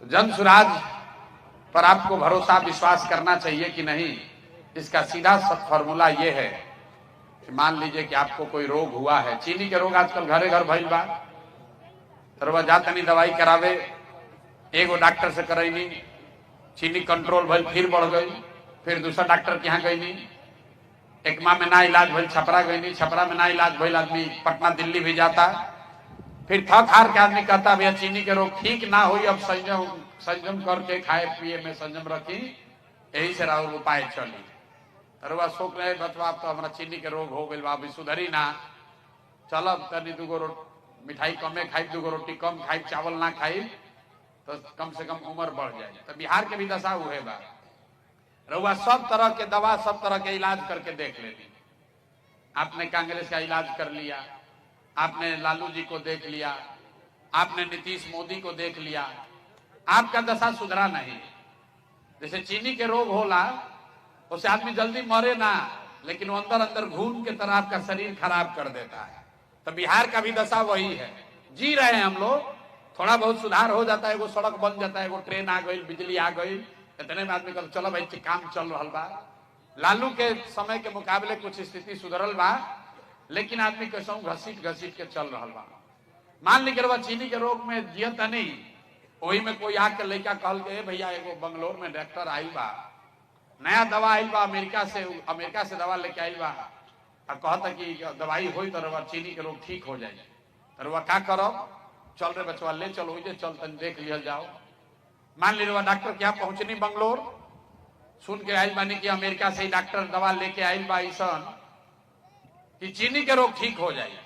तो जन सुराज पर आपको भरोसा विश्वास करना चाहिए कि नहीं, इसका सीधा फॉर्मूला ये है कि मान लीजिए कि आपको कोई रोग हुआ है, चीनी के रोग आजकल घरे घर भइल बा, तरवा जा तनी दवाई करावे, एगो डॉक्टर से करैनी, चीनी कंट्रोल भइल, फिर बढ़ गई, फिर दूसरा डॉक्टर के यहाँ गईनी, एकमा में ना इलाज भइल छपरा गईनी, छपरा में ना इलाज भइल आदमी पटना दिल्ली भी जाता, फिर थक हार के आदमी कहता भैया चीनी के रोग ठीक ना हुई, अब संयम करके खाए पिए में संयम रखी, यही से और उपाय चली। तरवा सोच रहे बचवा अब तो हमारा चीनी के रोग हो गई, अभी सुधरी ना, चलब तनी दूगो मिठाई कमे खाई, दूगो रोटी कम खाई, चावल ना खाई तो कम से कम उम्र बढ़ जाए। तो बिहार के भी दशा हुए बा, रउआ सब तरह के दवा सब तरह के इलाज करके देख लेती। आपने कांग्रेस का इलाज कर लिया, आपने लालू जी को देख लिया, आपने नीतीश मोदी को देख लिया, आपका दशा सुधरा नहीं। जैसे चीनी के रोग होला उससे आदमी जल्दी मरे ना, लेकिन वो अंदर अंदर घून के तरह आपका शरीर खराब कर देता है। तो बिहार का भी दशा वही है, जी रहे हैं हम लोग, थोड़ा बहुत सुधार हो जाता है, वो सड़क बन जाता है, वो ट्रेन आ गई, बिजली आ गई, इतने में आदमी कहता चलो भाई काम चल रहा बा। लालू के समय के मुकाबले कुछ स्थिति सुधरल बा, लेकिन आदमी कैसा घसीट घसीट के चल रहा बा। मान ली के चीनी के रोग में जियता नहीं, वही में कोई आके लड़का कहल के भैया एगो बंगलोर में डॉक्टर आइल बा, नया दवा आइल बा, अमेरिका से दवा लेके आइल बा, कहता कि दवाई हुई तो चीनी के रोग ठीक हो जाए। तो का करो, चल रे बचवा ले चलो, चल तन देख लिया जाओ। मान ली डॉक्टर क्या पहुंचनी बंगलोर, सुन के आइल बानी कि अमेरिका से ही डॉक्टर दवा लेके आइल बा ऐसन कि चीनी के रोग ठीक हो जाए।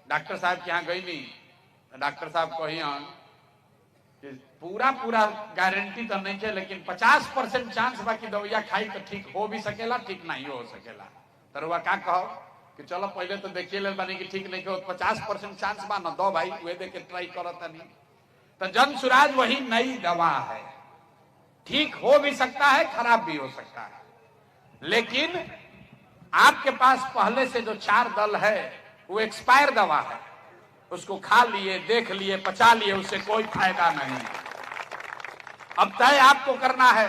डॉक्टर साहब के यहाँ गई नहीं, डॉक्टर साहब कहियन कि पूरा गारंटी तो नहीं है, लेकिन 50% चांस बा कि दवाइया खाई तो ठीक हो भी सकेला, ठीक नहीं हो सकेला। तरुआ का कहो कि चलो पहले तो देखिए ले बानी कि ठीक नहीं हो, 50% चांस बा ना, दो भाई वे देख के ट्राई करता नहीं। तो जन सुराज वही नई दवा है, ठीक हो भी सकता है, खराब भी हो सकता है, लेकिन आपके पास पहले से जो 4 दल है वो एक्सपायर दवा है, उसको खा लिए, देख लिए, पचा लिए, उससे कोई फायदा नहीं। अब तय आपको करना है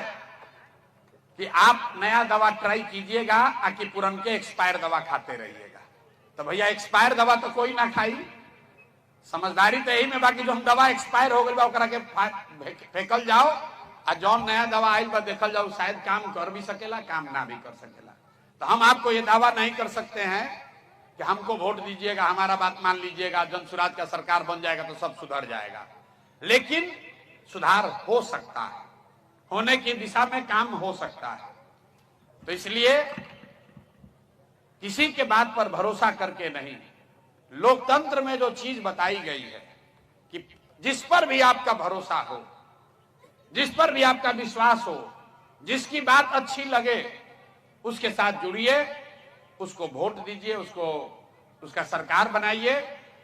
कि आप नया दवा ट्राई कीजिएगा कि पुरनके एक्सपायर दवा खाते रहिएगा। तो भैया एक्सपायर दवा तो कोई ना खाई, समझदारी तो यही में बाकी जो हम दवा एक्सपायर हो गई बा ओकरा के फेंकल जाओ, और जौन नया दवा आइल बा देखल जाओ शायद काम कर भी सकेला, काम ना भी कर सकेला। तो हम आपको ये दावा नहीं कर सकते हैं कि हमको वोट दीजिएगा, हमारा बात मान लीजिएगा, जन सुराज का सरकार बन जाएगा तो सब सुधर जाएगा, लेकिन सुधार हो सकता है, होने की दिशा में काम हो सकता है। तो इसलिए किसी के बात पर भरोसा करके नहीं, लोकतंत्र में जो चीज बताई गई है कि जिस पर भी आपका भरोसा हो, जिस पर भी आपका विश्वास हो, जिसकी बात अच्छी लगे उसके साथ जुड़िए, उसको वोट दीजिए, उसको उसका सरकार बनाइए,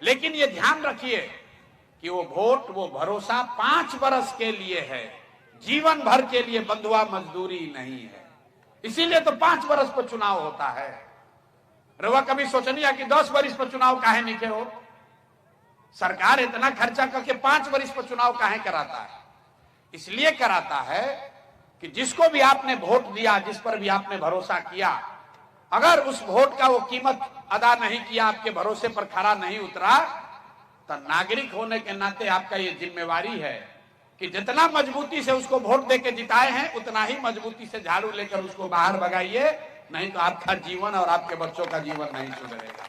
लेकिन ये ध्यान रखिए कि वो वोट, वो भरोसा 5 वर्ष के लिए है, जीवन भर के लिए बंधुआ मजदूरी नहीं है। इसीलिए तो 5 वर्ष पर चुनाव होता है। रवा कभी सोचनी है कि 10 वर्ष पर चुनाव काहे नहीं के हो? सरकार इतना खर्चा करके 5 वर्ष पर चुनाव काहे कराता है? इसलिए कराता है कि जिसको भी आपने वोट दिया, जिस पर भी आपने भरोसा किया, अगर उस वोट का वो कीमत अदा नहीं किया, आपके भरोसे पर खरा नहीं उतरा, तो नागरिक होने के नाते आपका ये जिम्मेवारी है कि जितना मजबूती से उसको वोट देके जिताए हैं उतना ही मजबूती से झाड़ू लेकर उसको बाहर भगाइए, नहीं तो आपका जीवन और आपके बच्चों का जीवन नहीं सुधरेगा।